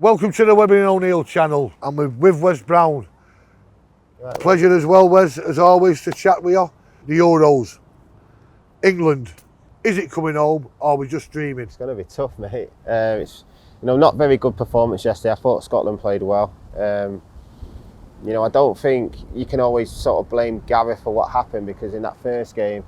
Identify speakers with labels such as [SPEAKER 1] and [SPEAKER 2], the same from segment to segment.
[SPEAKER 1] Welcome to the Webby O'Neill channel. I'm with Wes Brown.
[SPEAKER 2] Right,
[SPEAKER 1] Pleasure as well, Wes, as always, to chat with you. The Euros. England. Is it coming home or are we just dreaming?
[SPEAKER 2] it's going to be tough, mate. It's not very good performance yesterday. I thought Scotland played well. I don't think you can always sort of blame Gareth for what happened, because in that first game,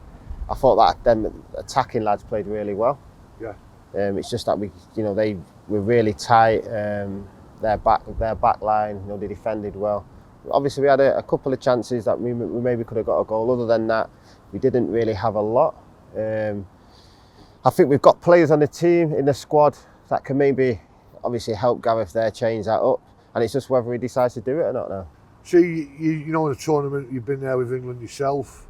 [SPEAKER 2] I thought that them attacking lads played really well.
[SPEAKER 1] Yeah.
[SPEAKER 2] It's just that they were really tight. Their back line, they defended well. Obviously, we had a couple of chances that we maybe could have got a goal. Other than that, we didn't really have a lot. I think we've got players on the team, in the squad, that can maybe obviously help Gareth there, change that up. And it's just whether he decides to do it or not now.
[SPEAKER 1] See, in the tournament, you've been there with England yourself.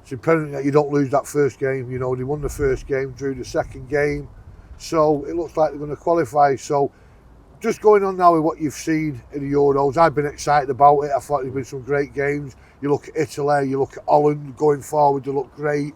[SPEAKER 1] It's imperative that you don't lose that first game. They won the first game, drew the second game. So it looks like they're going to qualify. So just going on now with what you've seen in the Euros, I've been excited about it. I thought there's been some great games. You look at Italy, you look at Holland going forward, they look great.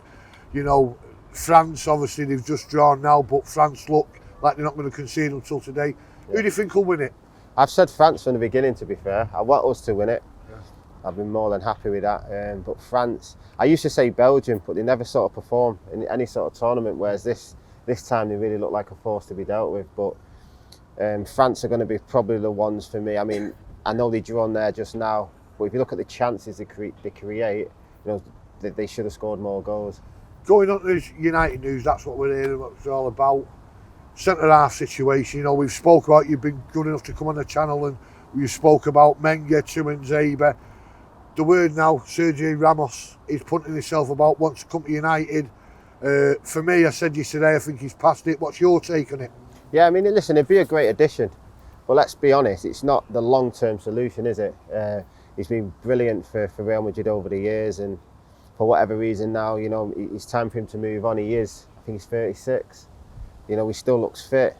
[SPEAKER 1] France, obviously, they've just drawn now, but France look like they're not going to concede until today. Yeah. Who do you think will win it?
[SPEAKER 2] I've said France from the beginning, to be fair. I want us to win it. Yeah. I've been more than happy with that. But France, I used to say Belgium, but they never sort of perform in any sort of tournament, whereas this time they really look like a force to be dealt with. But France are going to be probably the ones for me. I mean, I know they drew on there just now, but if you look at the chances they create, they should have scored more goals.
[SPEAKER 1] Going on to United news, that's what we're hearing, what it's all about. Centre-half situation, we've spoke about, you've been good enough to come on the channel and you spoke about Menga, Tuanzebe. The word now, Sergio Ramos is punting himself about, wants to come to United. For me, I said yesterday, I think he's past it. What's your take on it?
[SPEAKER 2] Yeah, I mean, listen, it'd be a great addition, but let's be honest, it's not the long-term solution, is it? He's been brilliant for Real Madrid over the years, and for whatever reason now, it's time for him to move on. I think he's 36. He still looks fit.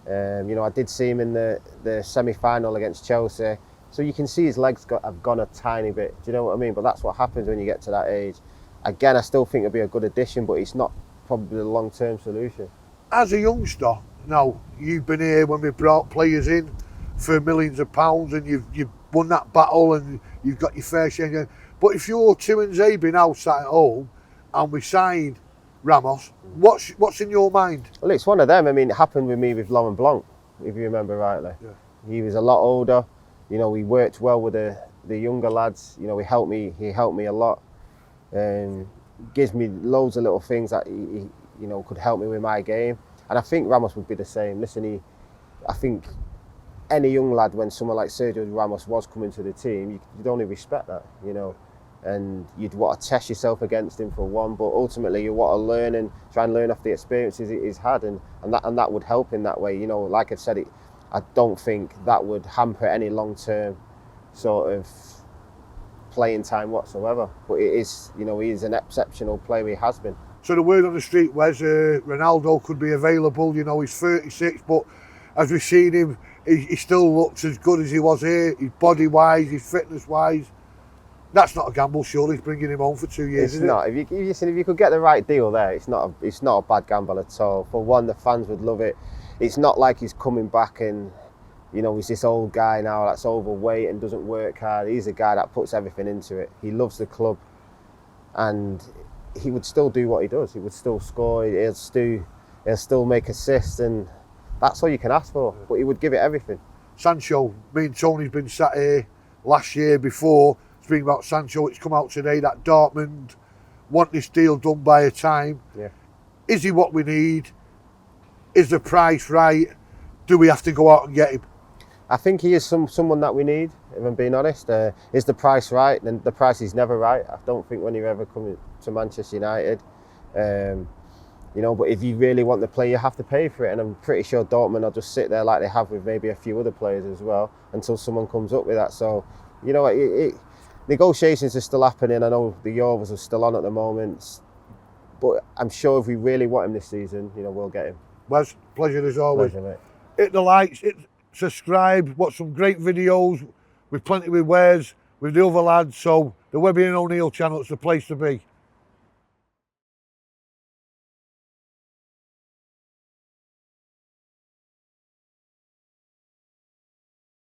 [SPEAKER 2] I did see him in the semi-final against Chelsea, so you can see his legs have gone a tiny bit. Do you know what I mean? But that's what happens when you get to that age. Again, I still think it'll be a good addition, but it's not probably the long-term solution. As
[SPEAKER 1] a youngster, now you've been here when we brought players in for millions of pounds, and you've won that battle, and you've got your fair share. But if you're Tuanzebe now sat at home, and we signed Ramos, what's in your mind?
[SPEAKER 2] Well, it's one of them. I mean, it happened with me with Laurent Blanc, if you remember rightly. Yeah. He was a lot older. We worked well with the younger lads. He helped me a lot. Gives me loads of little things that he could help me with my game. And I think Ramos would be the same. Listen, I think any young lad, when someone like Sergio Ramos was coming to the team, you'd only respect that, and you'd want to test yourself against him for one, but ultimately you want to learn and try and learn off the experiences he's had, and that would help in that way. Like I've said, I don't think that would hamper any long-term sort of playing time whatsoever. But it is, he is an exceptional player, he has been.
[SPEAKER 1] So the word on the street was Ronaldo could be available. He's 36, but as we've seen him, he still looks as good as he was here. His body-wise, his fitness-wise. That's not a gamble, surely. He's bringing him home for 2 years.
[SPEAKER 2] It's not. If you could get the right deal there, it's not a bad gamble at all. For one, the fans would love it. It's not like he's coming back and he's this old guy now that's overweight and doesn't work hard. He's a guy that puts everything into it. He loves the club, and he would still do what he does. He would still score. He'll still make assists, and that's all you can ask for. But he would give it everything.
[SPEAKER 1] Sancho, me and Tony's been sat here last year before speaking about Sancho. It's come out today that Dortmund want this deal done by a time.
[SPEAKER 2] Yeah.
[SPEAKER 1] Is he what we need? Is the price right? Do we have to go out and get him?
[SPEAKER 2] I think he is someone that we need, if I'm being honest. Is the price right? Then the price is never right. I don't think when you're ever coming to Manchester United. But if you really want the player, you have to pay for it. And I'm pretty sure Dortmund will just sit there like they have with maybe a few other players as well until someone comes up with that. So, negotiations are still happening. I know the Euros are still on at the moment. But I'm sure if we really want him this season, we'll get him.
[SPEAKER 1] Wes, pleasure as always.
[SPEAKER 2] Pleasure, mate.
[SPEAKER 1] Hit the likes, subscribe, watch some great videos with plenty with Wes, with the other lads. So the Webby and O'Neill channel is the place to be.